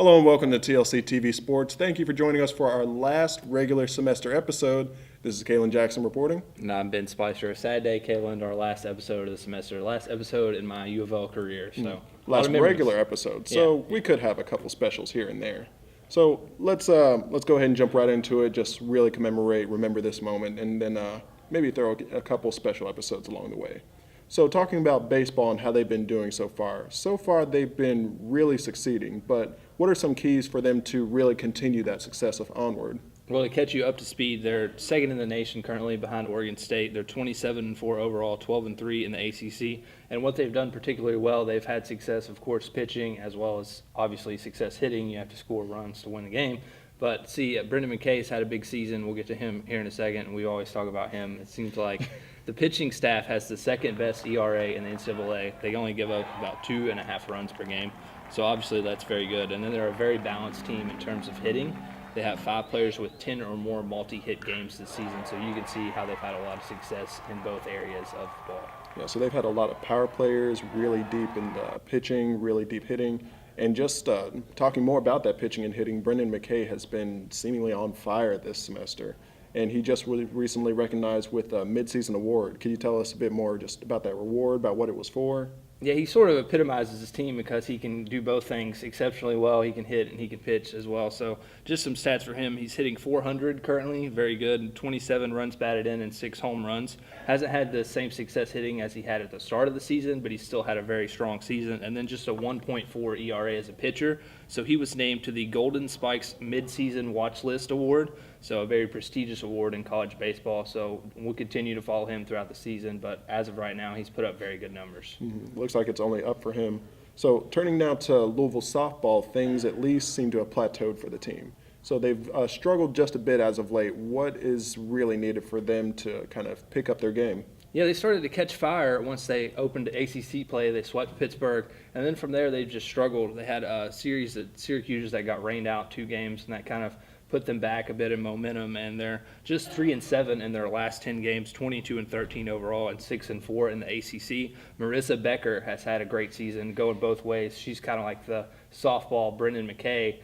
Hello and welcome to TLC Sports. Thank you for joining us for our last regular semester episode. This is Kyeland Jackson reporting. And I'm Ben Spicer. A sad day, Kyeland, our last episode of the semester. Last episode in my U of L career. So Last regular episode. So we could have a couple specials here and there. So let's go ahead and jump right into it. Just really remember this moment, and then maybe throw a couple special episodes along the way. So talking about baseball and how they've been doing so far. So far they've been really succeeding, but what are some keys for them to really continue that success of onward? Well, to catch you up to speed, they're second in the nation currently behind Oregon State. They're 27-4 overall, 12-3 in the ACC. And what they've done particularly well, they've had success, of course, pitching as well as obviously success hitting. You have to score runs to win the game. But see, Brendan McKay's had a big season. We'll get to him here in a second, and we always talk about him. It seems like the pitching staff has the second best ERA in the NCAA. They only give up about 2.5 runs per game. So obviously that's very good. And then they're a very balanced team in terms of hitting. They have 5 players with 10 or more multi-hit games this season. So you can see how they've had a lot of success in both areas of the ball. Yeah, so they've had a lot of power players, really deep in pitching, really deep hitting. And just talking more about that pitching and hitting, Brendan McKay has been seemingly on fire this semester. And he just really recently recognized with a midseason award. Can you tell us a bit more just about that reward, about what it was for? Yeah, he sort of epitomizes his team because he can do both things exceptionally well. He can hit and he can pitch as well. So just some stats for him. He's hitting .400 currently, very good. 27 runs batted in and 6 home runs. Hasn't had the same success hitting as he had at the start of the season, but he's still had a very strong season. And then just a 1.4 ERA as a pitcher. So he was named to the Golden Spikes Midseason Watch List Award. So a very prestigious award in college baseball. So we'll continue to follow him throughout the season. But as of right now, he's put up very good numbers. Looks like it's only up for him. So turning now to Louisville softball, things at least seem to have plateaued for the team. So they've struggled just a bit as of late. What is really needed for them to kind of pick up their game? Yeah, they started to catch fire once they opened ACC play. They swept Pittsburgh, and then from there they just struggled. They had a series at Syracuse that got rained out 2 games, and that kind of put them back a bit in momentum, and they're just 3-7 in their last 10 games, 22-13 overall, and 6-4 in the ACC. Marissa Becker has had a great season, going both ways. She's kind of like the softball Brendan McKay.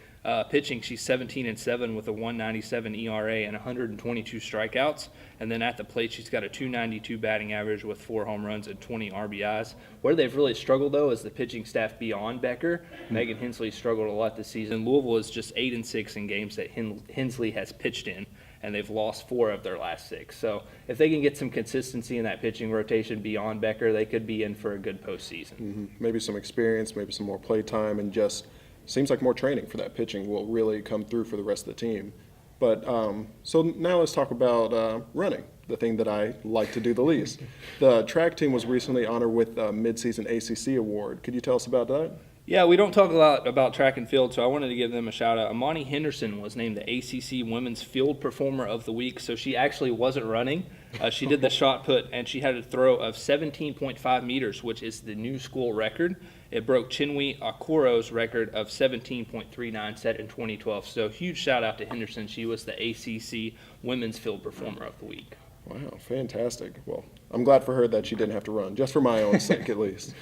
Pitching, she's 17-7 with a 1.97 ERA and 122 strikeouts. And then at the plate, she's got a 2.92 batting average with 4 home runs and 20 RBIs. Where they've really struggled, though, is the pitching staff beyond Becker. Megan Hensley struggled a lot this season. Louisville is just 8-6 in games that Hensley has pitched in, and they've lost 4 of their last 6. So if they can get some consistency in that pitching rotation beyond Becker, they could be in for a good postseason. Maybe some experience, maybe some more play time, and just seems like more training for that pitching will really come through for the rest of the team. But so now let's talk about running, the thing that I like to do the least. The track team was recently honored with a midseason ACC award. Could you tell us about that? Yeah, we don't talk a lot about track and field, so I wanted to give them a shout-out. Amani Henderson was named the ACC Women's Field Performer of the Week, so she actually wasn't running. She did the shot put, and she had a throw of 17.5 meters, which is the new school record. It broke Chinwe Okoro's record of 17.39 set in 2012. So huge shout-out to Henderson. She was the ACC Women's Field Performer of the Week. Wow, fantastic. Well, I'm glad for her that she didn't have to run, just for my own sake at least.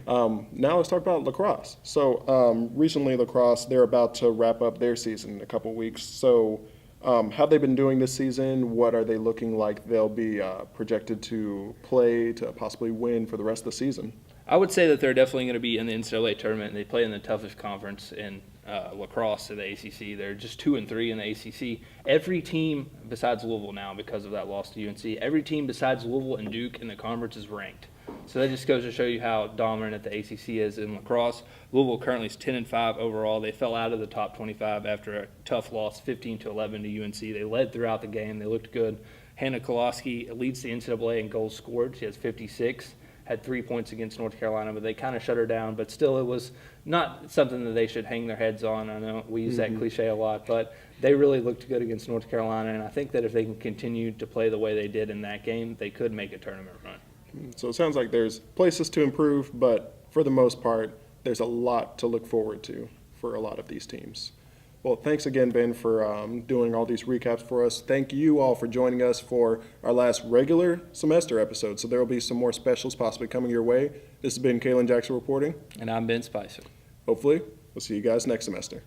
Now let's talk about lacrosse. So recently lacrosse, they're about to wrap up their season in a couple weeks. So how have they been doing this season? What are they looking like they'll be projected to play to possibly win for the rest of the season? I would say that they're definitely going to be in the NCAA tournament. They play in the toughest conference in lacrosse to the ACC. They're just 2-3 in the ACC. Every team besides Louisville now, because of that loss to UNC, every team besides Louisville and Duke in the conference is ranked. So that just goes to show you how dominant the ACC is in lacrosse. Louisville currently is 10-5 overall. They fell out of the top 25 after a tough loss, 15-11 to UNC. They led throughout the game. They looked good. Hannah Koloski leads the NCAA in goals scored. She has 56. Had 3 points against North Carolina, but they kind of shut her down. But still, it was not something that they should hang their heads on. I know we use that cliche a lot, but they really looked good against North Carolina, and I think that if they can continue to play the way they did in that game, they could make a tournament run. So it sounds like there's places to improve, but for the most part, there's a lot to look forward to for a lot of these teams. Well, thanks again, Ben, for doing all these recaps for us. Thank you all for joining us for our last regular semester episode. So there will be some more specials possibly coming your way. This has been Kyeland Jackson reporting. And I'm Ben Spicer. Hopefully, we'll see you guys next semester.